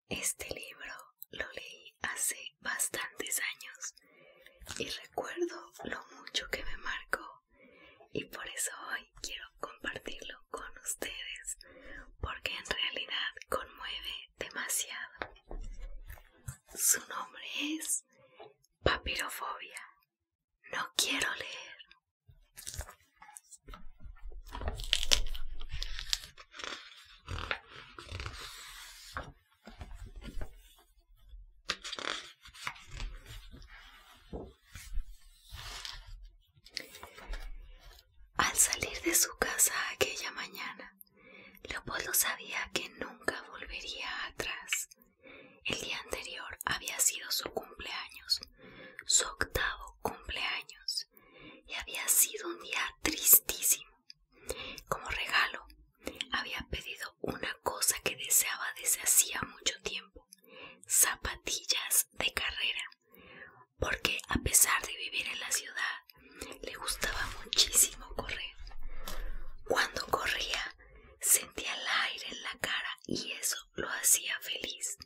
Este libro lo leí hace bastantes años y recuerdo lo mucho que me marcó, y por eso hoy quiero compartirlo con ustedes, porque en realidad conmueve demasiado. Su nombre es Papirofobia. No quiero leer. Al salir de su casa aquella mañana, Leopoldo sabía que nunca volvería atrás. El día anterior había sido su cumpleaños, su 8º cumpleaños, y había sido un día tristísimo. Como regalo, había pedido una cosa que deseaba desde hacía mucho tiempo: zapatillas de carrera, porque a pesar de vivir en la ciudad, le gustaba muchísimo correr. Cuando corría, sentía el aire en la cara y eso lo hacía feliz.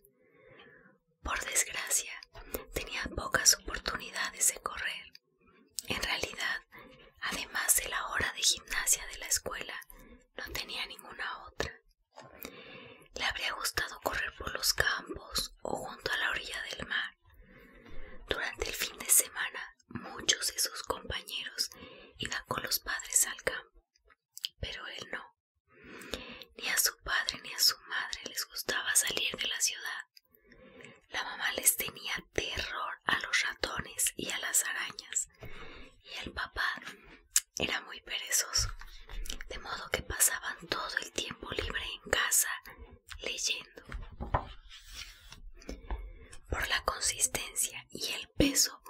Por desgracia, tenía pocas oportunidades de correr. En realidad, además de la hora de gimnasia de la escuela, no tenía ninguna otra. Le habría gustado correr por los campos o junto a la orilla del mar. Durante el fin de semana, muchos de sus compañeros iban con los padres al campo, pero él no. Ni a su padre ni a su madre les gustaba salir de la ciudad. La mamá les tenía terror a los ratones y a las arañas, y el papá era muy perezoso, de modo que pasaban todo el tiempo libre en casa leyendo. Por la consistencia y el peso,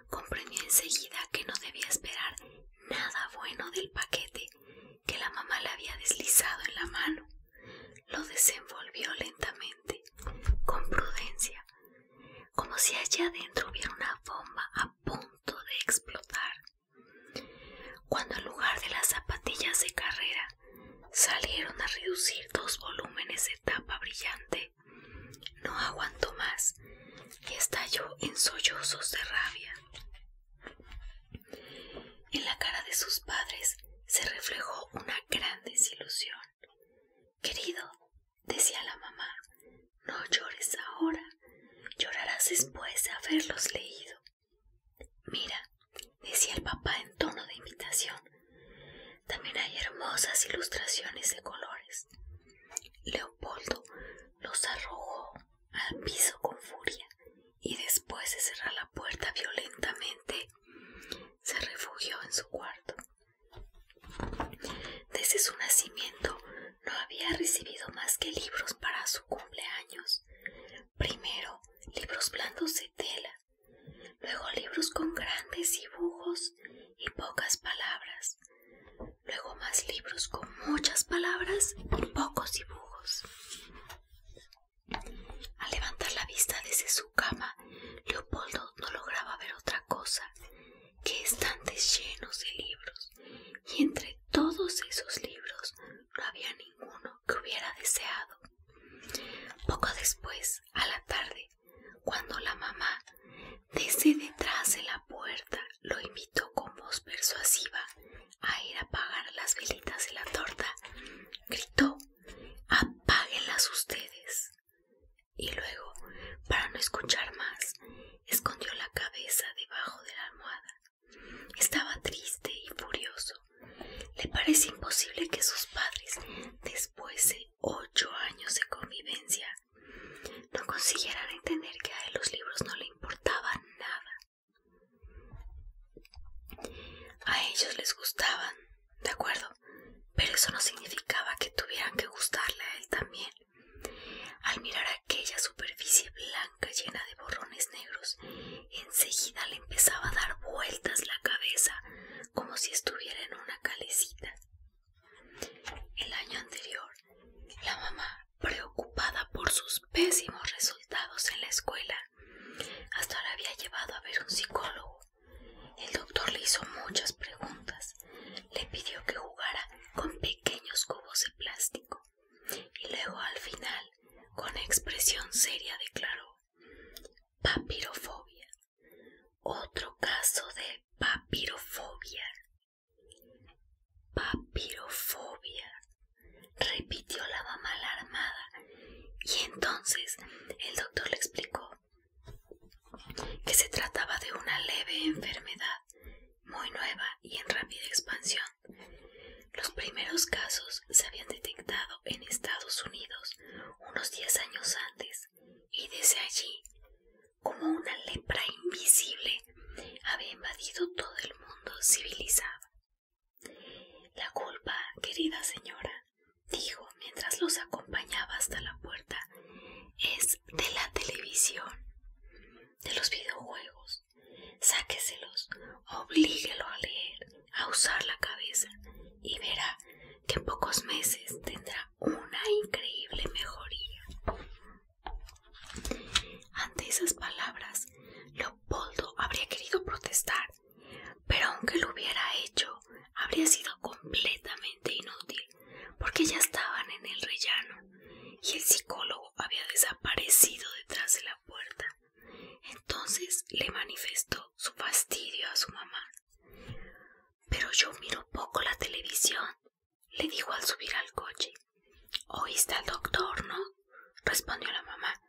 comprendió enseguida que no debía esperar nada bueno del paquete que la mamá le había deslizado en la mano. Lo desenvolvió lentamente, con prudencia, como si allá adentro hubiera una bomba a punto de explotar. Cuando en lugar de las zapatillas de carrera salieron a reducir 2 volúmenes de tapa brillante, no aguantó más y estalló en sollozos de rabia. En la cara de sus padres se reflejó una gran desilusión. «Querido», decía la mamá, «no llores ahora, llorarás después de haberlos leído». «Mira», decía el papá en tono de invitación, «también hay hermosas ilustraciones de colores». Leopoldo los arrojó al piso con furia y después de cerrar la puerta violentamente, se refugió en su cuarto. Desde su nacimiento no había recibido más que libros para su cumpleaños. Primero, libros blandos de tela, luego libros con grandes dibujos y pocas palabras, luego más libros con muchas palabras y pocos dibujos. Al levantar la vista desde su cama, Leopoldo no lograba ver otra cosa que estantes llenos de libros, y entre todos esos libros no había ninguno que hubiera deseado. Poco después, a la tarde, cuando la mamá, desde detrás de la puerta, lo invitó con voz persuasiva a ir a apagar las velitas de la torta, gritó: «¡Apáguenlas ustedes!». Y luego, para no escuchar más, escondió la cabeza debajo de la almohada. Estaba triste y furioso. Le parece imposible que sus padres, después de 8 años de convivencia, no consiguieran entender que a él los libros no le importaban nada. A ellos les gustaban, de acuerdo, pero eso no significaba que tuvieran que gustarle a él también. Al mirar aquella superficie blanca llena de borrones negros, enseguida le empezaba a dar vueltas la cabeza como si estuviera en una calecita. El año anterior, la mamá, preocupada por sus pésimos resultados en la escuela, hasta la había llevado a ver un psicólogo. El doctor le hizo muchas preguntas, le pidió que jugara con pequeños cubos de plástico y luego al final Con expresión seria declaró: papirofobia. Otro caso de papirofobia. Papirofobia, repitió la mamá alarmada, y entonces el doctor le explicó que se trataba de una leve enfermedad, muy nueva y en rápida expansión. Los primeros casos se habían detectado en Estados Unidos unos 10 años antes, y desde allí, como una lepra invisible, había invadido todo el mundo civilizado. La culpa, querida señora, dijo mientras los acompañaba hasta la puerta, es de la televisión, de los videojuegos. Sáqueselos, oblíguelo a leer, a usar la cabeza, y verá que en pocos meses tendrá una increíble mejoría. Ante esas palabras, Leopoldo habría querido protestar, pero aunque lo hubiera hecho, habría sido completamente inútil, porque ya estaban en el rellano y el psicólogo había desaparecido detrás de la puerta. Entonces le manifestó su fastidio a su mamá. Pero yo miro poco la televisión, le dijo al subir al coche. ¿Oíste al doctor, no?, respondió la mamá.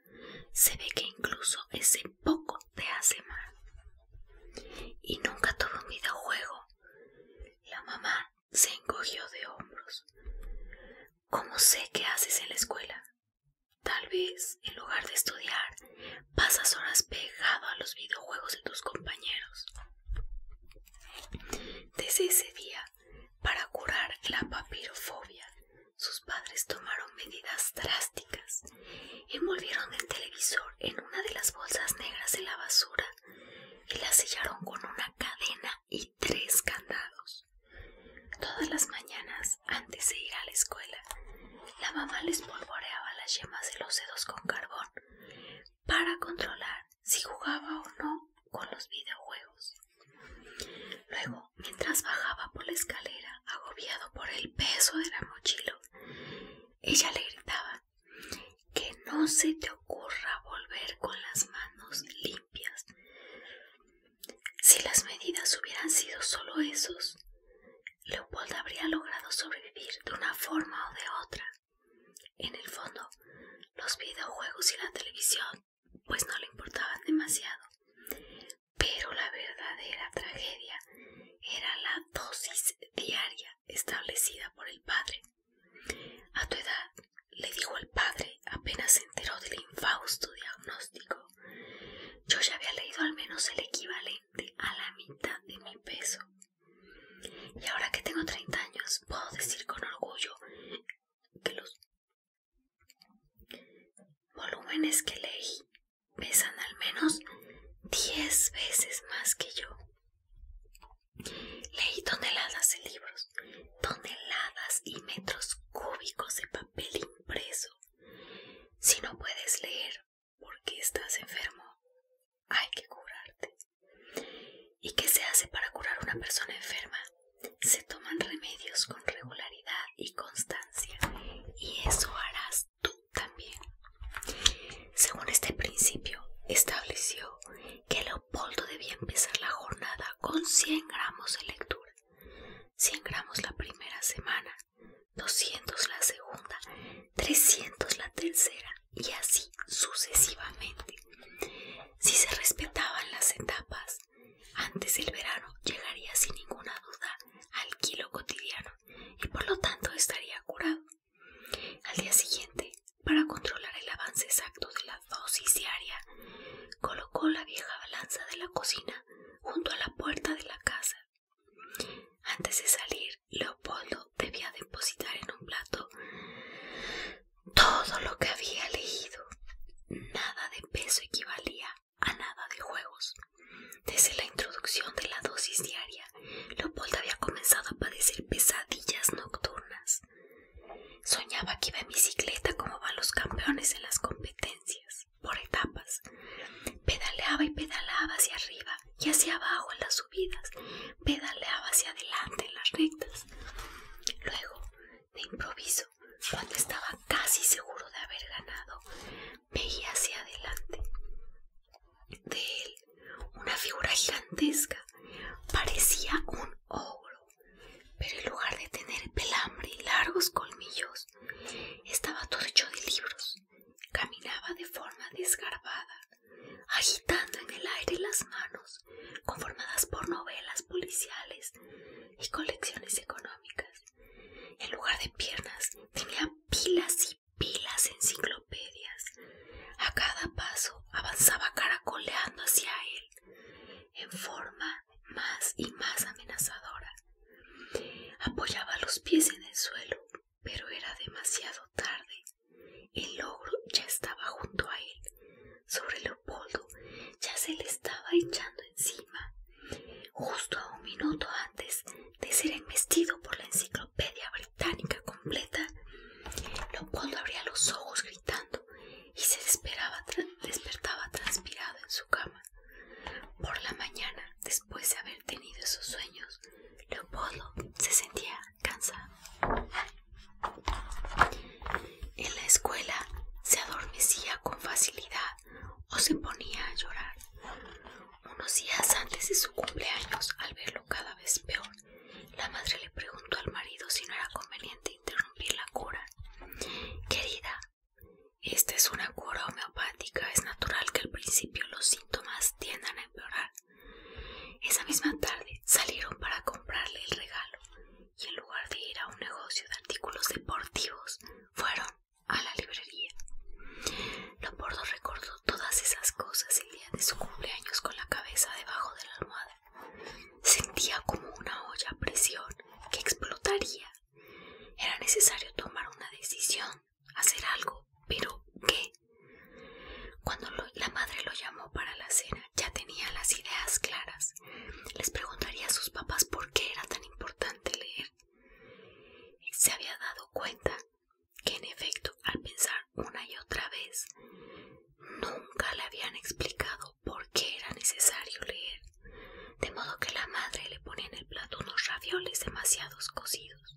Se ve que incluso ese poco te hace mal. Y nunca tuve un videojuego. La mamá se encogió de hombros. ¿Cómo sé qué haces en la escuela? Tal vez, en lugar de estudiar, pasas horas pegado a los videojuegos de tus compañeros. Desde ese día, para curar la papirofobia, sus padres tomaron medidas drásticas. Envolvieron el televisor en una de las bolsas negras de la basura y la sellaron con una cadena y 3 candados. Todas las mañanas, antes de ir a la escuela, la mamá les polvoreaba las yemas de los dedos con carbón para controlar si jugaba o no con los videojuegos. Luego, mientras bajaba por la escalera, agobiado por el peso de la mochila, ella le gritaba: que no se te ocurra volver con las manos limpias. Si las medidas hubieran sido solo esos, Leopoldo habría logrado sobrevivir de una forma o de otra. En el fondo, los videojuegos y la televisión pues no le importaban demasiado, pero la verdadera tragedia era la dosis diaria establecida por el padre. A tu edad, le dijo el padre apenas se enteró del infausto diagnóstico, yo ya había leído al menos el equivalente a la mitad de mi peso. Y ahora que tengo 30 años, puedo decir con orgullo que los volúmenes que leí pesan al menos 10 veces más que yo. Leí toneladas de libros, toneladas y metros cúbicos de papel impreso. Si no puedes leer porque estás enfermo, hay que curarte. ¿Y qué se hace para curar a una persona enferma? Se toman remedios con regularidad y constancia, y eso harás tú también. Según este principio, estableció que Leopoldo debía empezar la jornada con 100 gramos de lectura. 100 gramos la primera semana, 200 la segunda, 300 la tercera, y así sucesivamente. Si se respetaban las etapas, antes del verano llegaría sin ninguna duda al kilo cotidiano y por lo tanto estaría curado. Al día siguiente, para controlar el avance exacto de la dosis diaria, colocó la vieja balanza de la cocina junto a la puerta de la casa. Antes de salir, Leopoldo debía depositar en un plato todo lo que había leído. Nada de peso equivalía a nada de juegos. Desde la introducción de la dosis diaria, Leopoldo había comenzado a padecer pesadillas nocturnas. Soñaba que iba en bicicleta como van los campeones en las competencias, por etapas. Pedaleaba y pedaleaba hacia arriba y hacia abajo en las subidas. Pedaleaba hacia adelante en las rectas. Luego, de improviso, cuando estaba casi seguro de haber ganado, demasiado tarde. El ogro ya estaba junto a él. Sobre Leopoldo ya se le estaba echando encima. Justo a un minuto antes de ser embestido por la enciclopedia británica completa, Leopoldo abría los ojos gritando y se despertaba transpirado en su cama. Por la mañana, después de haber tenido esos sueños, Leopoldo se sentía cansado. En la escuela se adormecía con facilidad o se ponía a llorar. Unos días antes de su cumpleaños, al verlo cada vez peor, la madre le preguntó al marido si no era conveniente interrumpir la cura. Querida, esta es una cura homeopática. Es natural que al principio los síntomas tiendan a empeorar. Esa misma tarde salieron para comprarle el regalo y en lugar de ir a un negocio de artículos deportivos, fueron a la librería. Leopoldo recordó todas esas cosas el día de su cumpleaños con la cabeza debajo de la almohada. Sentía como una olla a presión que explotaría. Era necesario tomar una decisión, hacer algo, pero ¿qué? Cuando la madre lo llamó para la cena, ya tenía las ideas claras. Les preguntaría a sus papás por qué era tan importante leer. Se había dado cuenta que, en efecto, al pensar una y otra vez, nunca le habían explicado por qué era necesario leer, de modo que la madre le ponía en el plato unos ravioles demasiado cocidos.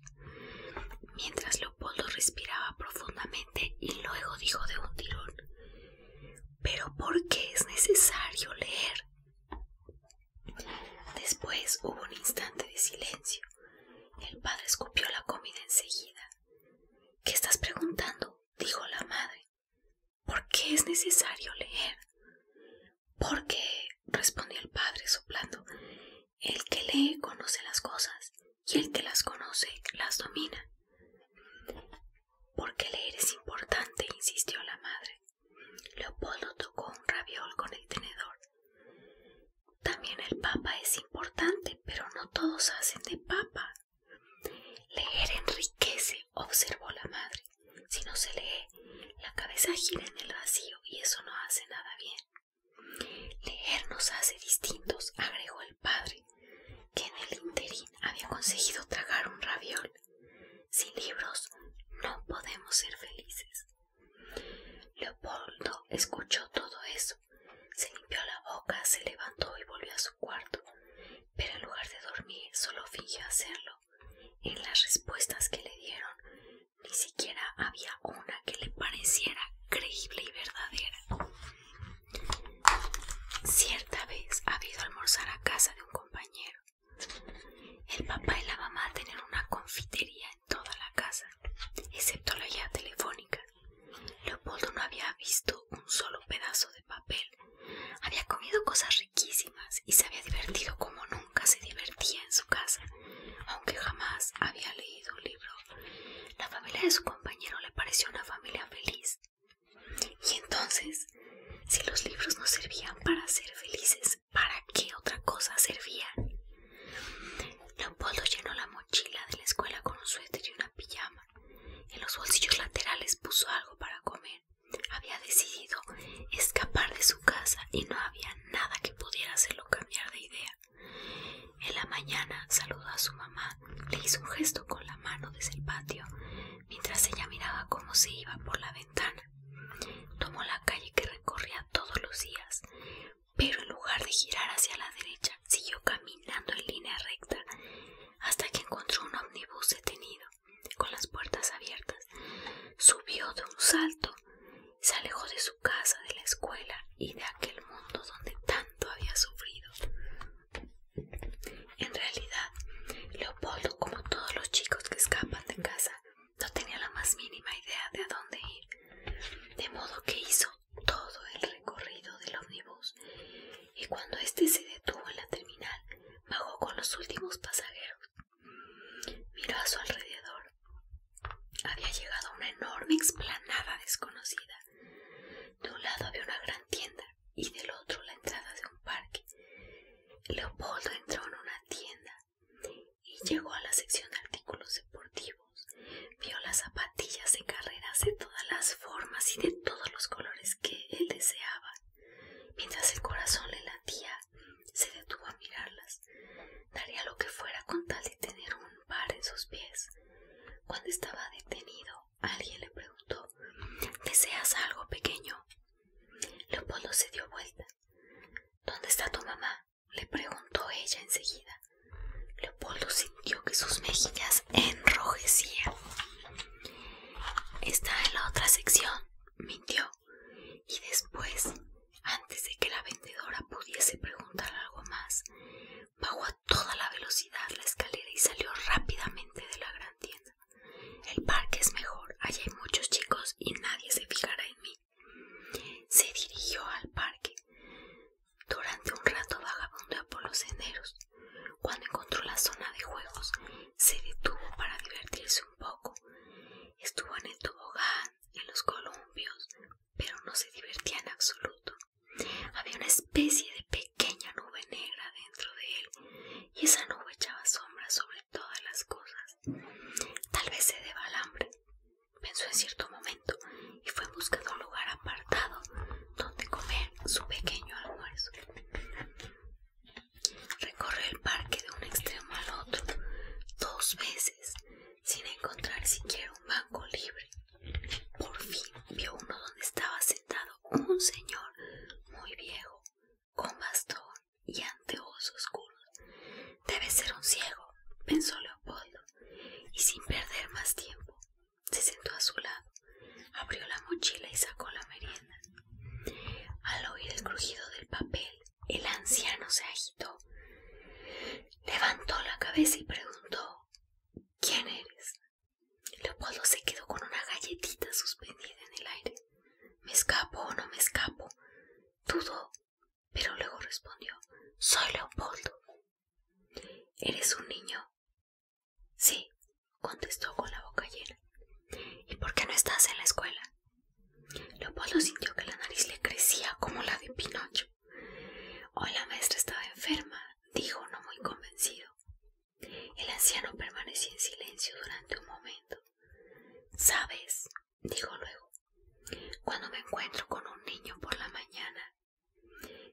Mientras Leopoldo respiraba profundamente y luego dijo de un tirón: ¿pero por qué es necesario leer? Después hubo un instante de silencio. El padre escupió la comida enseguida. ¿Qué estás preguntando?, dijo la madre. ¿Por qué es necesario leer? Porque, respondió el padre soplando, el que lee conoce las cosas y el que las conoce las domina. Porque leer es importante, insistió la madre. Leopoldo tocó un raviol con el tenedor. También el papa es importante, pero no todos hacen de papa. Leer enriquece, observó la madre. Si no se lee, la cabeza gira en el vacío y eso no hace nada bien. Leer nos hace distintos, agregó el padre, que en el interín había conseguido tragar un raviol. Sin libros no podemos ser felices. Leopoldo escuchó todo eso. Se limpió la boca, se levantó y volvió a su cuarto, pero en lugar de dormir solo fingió hacerlo. En las respuestas que le dieron, ni siquiera había una que le pareciera creíble y verdadera. Cierta vez había ido a almorzar a casa de un compañero. El papá y la mamá tenían una confitería en toda la casa, excepto la guía telefónica. Leopoldo no había visto un solo pedazo de papel. Había comido cosas riquísimas y se había divertido como nunca se divertía en su casa, aunque jamás había leído un libro. La familia de su compañero le pareció una familia feliz. Y entonces, si los libros no servían para ser felices, ¿para qué otra cosa servían? Leopoldo llenó la mochila de la escuela con un suéter y una pijama. En los bolsillos laterales puso algo para comer. Había decidido escapar de su casa y no había nada que pudiera hacerlo cambiar de idea. En la mañana saludó a su mamá, le hizo un gesto con la mano desde el patio, mientras ella miraba cómo se iba por la ventana. Tomó la calle que recorría todos los días, pero en lugar de girar hacia la derecha, siguió caminando en línea recta hasta que encontró un ómnibus detenido, con las puertas abiertas. Subió de un salto, se alejó de su casa, de la escuela y de aquel mundo donde tanto había sufrido. En realidad, Leopoldo, como todos los chicos que escapan de casa, no tenía la más mínima idea de a dónde ir, de modo que hizo todo el recorrido del ómnibus y cuando éste se detuvo en la terminal, bajó con los últimos pasajeros. Miró a su alrededor. Había llegado a una enorme explanada desconocida. De un lado había una gran tienda y del otro la entrada de un parque. Leopoldo entró en una tienda y llegó a la sección de artículos deportivos. Vio las zapatillas mejillas de carreras de todas las formas y de todos los colores que él deseaba. Mientras el corazón le latía, se detuvo a mirarlas. Daría lo que fuera con tal de tener un par en sus pies. Cuando estaba detenido, alguien le preguntó: ¿deseas algo, pequeño? Leopoldo se dio vuelta. ¿Dónde está tu mamá?, le preguntó ella enseguida. Leopoldo sintió que sus mejillas enrojecían. Está en la otra sección, mintió. Y después, antes de que la vendedora pudiese preguntar algo más, bajó a toda la velocidad la escalera y salió rápidamente de la gran tienda. El parque es mejor, allí hay muchos chicos y nadie se fijará en mí. Se dirigió al parque. Durante un rato vagabundeó por los senderos. Cuando encontró la zona de juegos, se detuvo para divertirse un poco. Estuvo en el tobogán, en los columpios, pero no se divertía en absoluto. Había una especie de pequeña nube negra dentro de él, y esa nube echaba sombra sobre todas las cosas. Tal vez se deba al hambre, pensó en cierto momento, y fue en busca de un lugar apartado donde comer su pequeño almuerzo. Recorrió el parque de un extremo al otro 2 veces, sin encontrar siquiera un banco libre. Por fin vio uno donde estaba sentado un señor muy viejo, con bastón y anteojos oscuros. Debe ser un ciego, pensó Leopoldo, y sin perder más tiempo, se sentó a su lado, abrió la mochila y sacó la merienda. Al oír el crujido del papel, el anciano se agitó. Levantó la cabeza y preguntó: ¿quién eres? Leopoldo se quedó con una galletita suspendida en el aire. ¿Me escapo o no me escapo?, dudó, pero luego respondió: soy Leopoldo. ¿Eres un niño? Sí, contestó con la boca llena. ¿Y por qué no estás en la escuela? Leopoldo sintió que la nariz le crecía como la de Pinocho. Hoy la maestra estaba enferma, dijo no muy convencido. El anciano permaneció en silencio durante un momento. ¿Sabes?, dijo luego, cuando me encuentro con un niño por la mañana,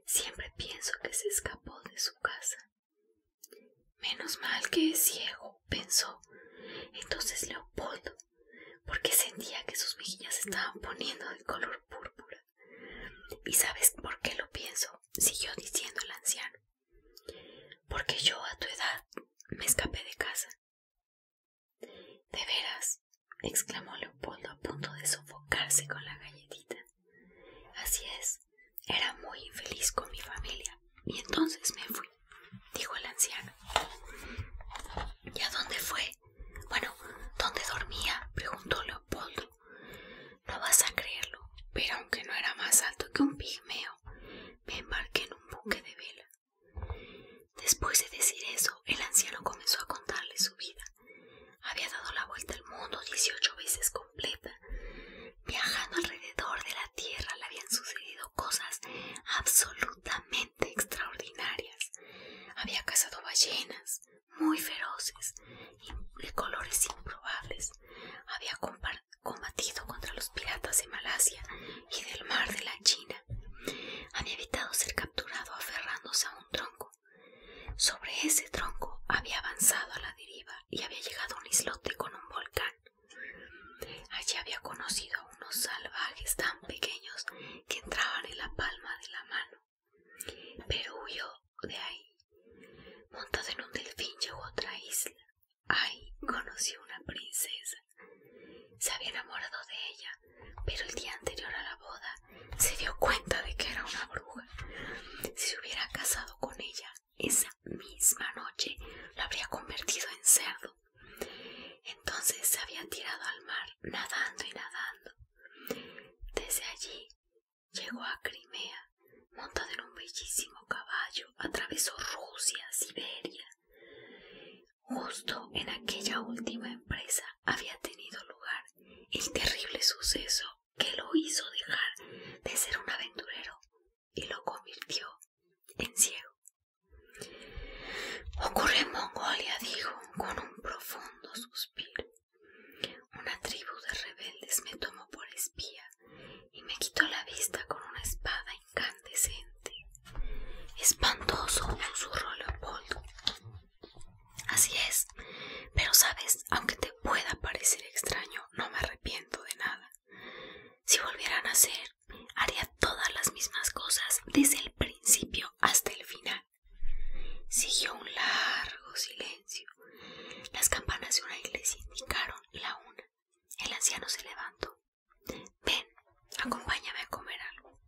siempre pienso que se escapó de su casa. Menos mal que es ciego, pensó entonces Leopoldo, porque sentía que sus mejillas se estaban poniendo de color púrpura. ¿Y sabes por qué lo pienso?, siguió diciendo el anciano. Porque yo a tu edad me escapé de casa. ¿De veras?, exclamó Leopoldo, a punto de sofocarse con la galletita. Así es, era muy infeliz con mi familia y entonces me fui, dijo el anciano. ¿Y a dónde fue? Bueno, ¿dónde dormía?, preguntó Leopoldo. No vas a creerlo, pero aunque no era más alto que un pigmeo, me embarqué en un buque de vela. Después de decir eso, el anciano comenzó a contarle su vida. Había dado la vuelta al mundo 18 veces completa. Viajando alrededor de la tierra le habían sucedido cosas absolutamente extraordinarias. Había cazado ballenas muy feroces y de colores improbables. Había combatido contra los piratas de Malasia y del mar de la China. Había evitado ser capturado aferrándose a un tronco. Sobre ese tronco había avanzado a la deriva y había llegado a un islote con un volcán. Allí había conocido a unos salvajes tan pequeños que entraban en la palma de la mano. Pero huyó de ahí. Montado en un delfín llegó a otra isla. Ahí conoció una princesa. Se había enamorado de ella, pero el día anterior a la boda se dio cuenta de que era una bruja. Si se hubiera casado con ella, esa misma noche lo habría convertido en cerdo. Entonces se había tirado al mar, nadando y nadando. Desde allí llegó a Crimea, montado en un bellísimo caballo, atravesó Rusia, Siberia. Justo en aquella última empresa había tenido lugar el terrible suceso que lo hizo dejar de ser un aventurero y lo convirtió en ciego. Ocurrió en Mongolia, dijo con un profundo suspiro. Una tribu de hacer. Haría todas las mismas cosas desde el principio hasta el final. Siguió un largo silencio. Las campanas de una iglesia indicaron la una. El anciano se levantó. Ven, acompáñame a comer algo.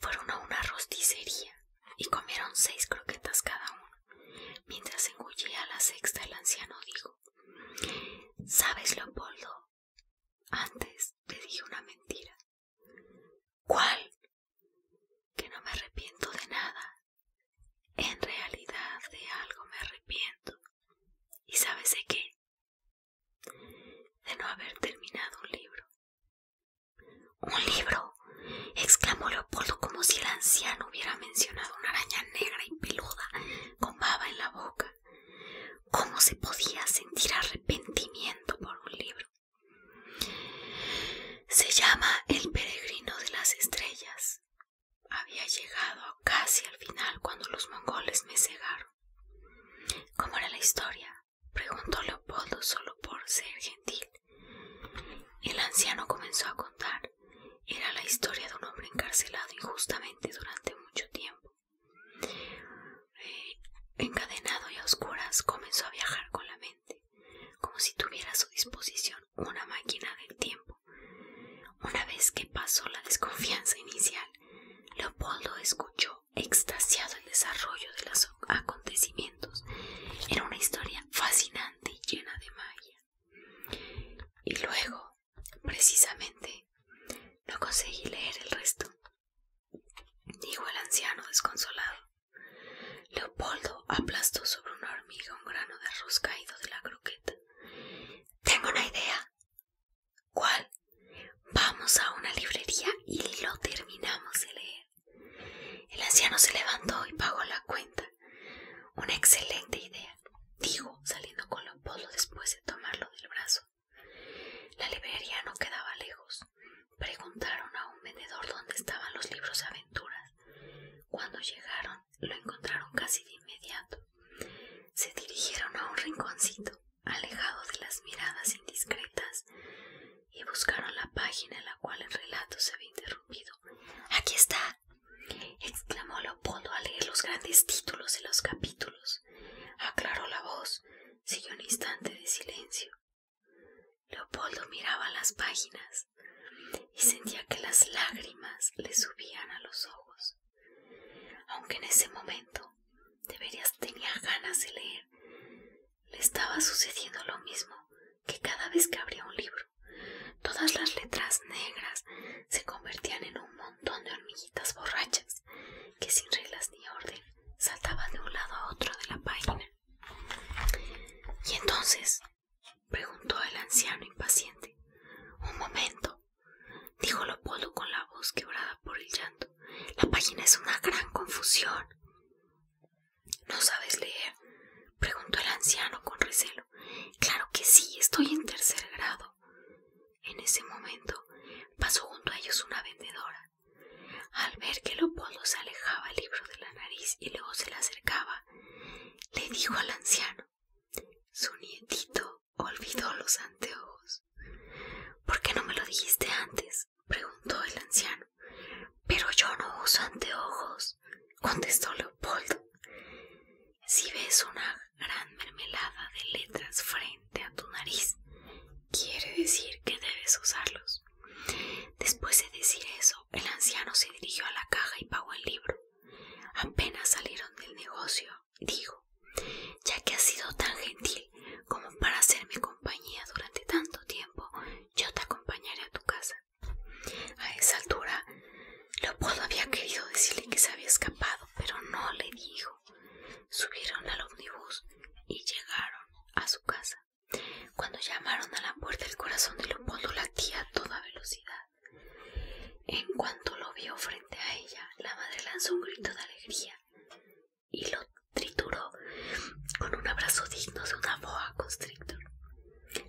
Fueron a una rosticería y comieron 6 croquetas cada uno. Mientras engullía la sexta, el anciano dijo: ¿Sabes, Leopoldo? Antes te dije una mentira. ¿Cuál? Que no me arrepiento de nada. En realidad de algo me arrepiento. ¿Y sabes de qué? De no haber terminado un libro. ¿Un libro?, exclamó Leopoldo, como si el anciano hubiera mencionado una araña negra y peluda con baba en la boca. ¿Cómo se podía sentir arrepentimiento por un libro? Se llama El peregrino de las estrellas. Había llegado casi al final cuando los mongoles me cegaron. ¿Cómo era la historia?, preguntó Leopoldo, solo por ser gentil. El anciano comenzó a contar. Era la historia de un hombre encarcelado injustamente durante mucho tiempo. Encadenado y a oscuras, comenzó a viajar con la mente, como si tuviera a su disposición una máquina del tiempo. Una vez que pasó la desconfianza inicial, Leopoldo escuchó extasiado el desarrollo de los acontecimientos. Era una historia fascinante y llena de magia. Y luego, precisamente, no conseguí leer el resto, dijo el anciano desconsolado. Leopoldo aplastó sobre una hormiga un grano de arroz caído de la croqueta. Tengo una idea. ¿Cuál? Vamos a una librería y lo terminamos de leer. El anciano se levantó y pagó la cuenta. Una excelente idea, dijo, saliendo con Leopoldo después de tomarlo del brazo. La librería no quedaba lejos. Preguntaron a un vendedor dónde estaban los libros de aventuras. Cuando llegaron, lo encontraron casi de inmediato. Se dirigieron a un rinconcito, alejado de las miradas indiscretas, y buscaron la página en la cual el relato se había interrumpido. «Aquí está», exclamó Leopoldo al leer los grandes títulos de los capítulos. Aclaró la voz. Siguió un instante de silencio. Leopoldo miraba las páginas y sentía que las lágrimas le subían a los ojos. Aunque en ese momento de veras tenía ganas de leer, le estaba sucediendo lo mismo que cada vez que abría un libro. Todas las letras negras se convertían en un montón de hormiguitas borrachas que, sin reglas ni orden, saltaban de un lado a otro de la página. ¿Y entonces?, preguntó el anciano impaciente. Un momento, dijo Leopoldo con la voz quebrada por el llanto. La página es una gran confusión. ¿No sabes leer?, preguntó el anciano con recelo. Claro que sí, estoy en 3er grado. En ese momento pasó junto a ellos una vendedora. Al ver que Leopoldo se alejaba el libro de la nariz y luego se le acercaba, le dijo al anciano: su nietito olvidó los anteojos. ¿Por qué no me lo dijiste antes?, preguntó el anciano. Pero yo no uso anteojos, contestó Leopoldo. Si ves una gran mermelada de letras frente a tu nariz, quiere decir que debes usarlos. Después de decir eso, el anciano se dirigió a la caja y pagó el libro. Apenas salieron del negocio, dijo: ya que has sido tan gentil como para hacerme compañía durante tanto tiempo, yo te acompañaré a tu casa. A esa altura, Leopoldo había querido decirle que se había escapado, pero no le dijo. Subieron al ómnibus y llegaron a su casa. Cuando llamaron a la puerta, el corazón de Leopoldo latía a toda velocidad. En cuanto lo vio frente a ella, la madre lanzó un grito de alegría y lo trituró con un abrazo digno de una boa constrictor.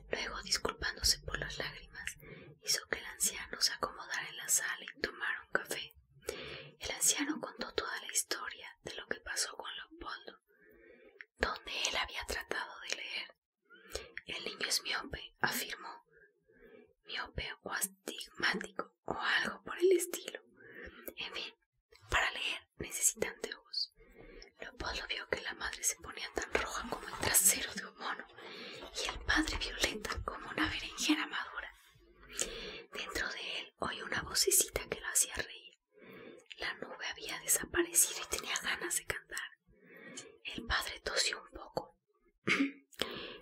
Luego, disculpándose por las lágrimas, hizo que el anciano se acomodara en la sala y tomara un café. El anciano contó toda la historia de lo que pasó con Leopoldo, donde él había tratado de leer. El niño es miope, afirmó. Miope o astigmático o estilo. En fin, para leer necesitan de ojos. Leopoldo vio que la madre se ponía tan roja como el trasero de un mono y el padre violeta como una berenjena madura. Dentro de él oyó una vocecita que lo hacía reír. La nube había desaparecido y tenía ganas de cantar. El padre tosió un poco.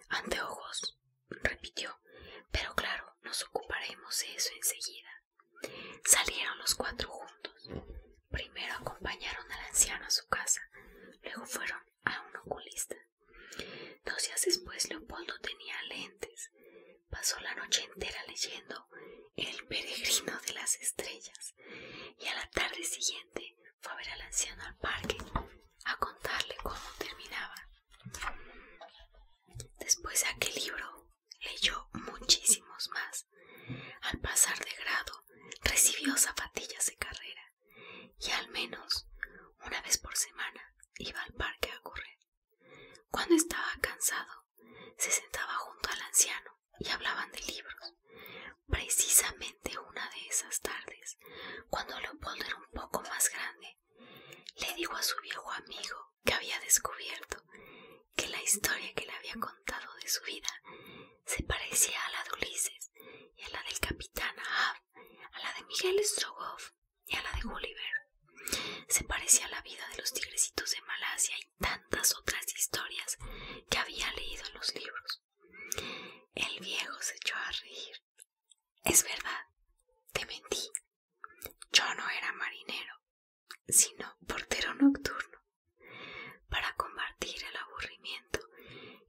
Anteojos, repitió, pero claro, nos ocuparemos de eso enseguida. Salieron los cuatro juntos. Primero acompañaron al anciano a su casa, luego fueron a un oculista. 2 días después Leopoldo tenía lentes. Pasó la noche entera leyendo El peregrino de las estrellas y a la tarde siguiente fue a ver al anciano al parque a contarle cómo terminaba. Después de aquel libro leyó muchísimos más. Al pasar de grado recibió zapatillas de carrera y al menos una vez por semana iba al parque a correr. Cuando estaba cansado se sentaba junto al anciano y hablaban de libros. Precisamente una de esas tardes, cuando Leopoldo era un poco más grande, le dijo a su viejo amigo que había descubierto que la historia que le había contado de su vida se parecía a la de Ulises y a la del capitán Ahab, a la de Miguel Strogoff y a la de Gulliver. Se parecía a la vida de los tigrecitos de Malasia y tantas otras historias que había leído en los libros. El viejo se echó a reír. Es verdad, te mentí. Yo no era marinero, sino portero nocturno. Para combatir el aburrimiento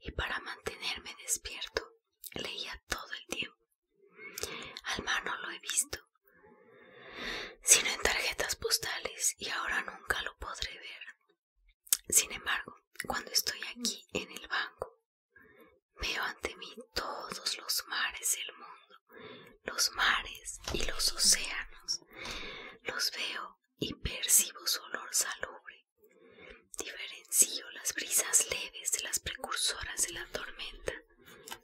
y para mantenerme despierto, leía todo el tiempo. Al mar no lo he visto, sino en tarjetas postales, y ahora nunca lo podré ver. Sin embargo, cuando estoy aquí en el banco, veo ante mí todos los mares del mundo, los mares y los océanos. Los veo y percibo su olor salubre. Diferencio las brisas leves de las precursoras de la tormenta,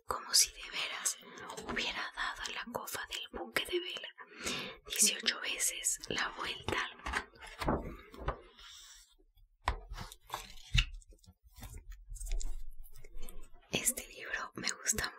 como si de veras hubiera dado en la cofa del buque de vela 18 veces la vuelta al mundo. Este libro me gusta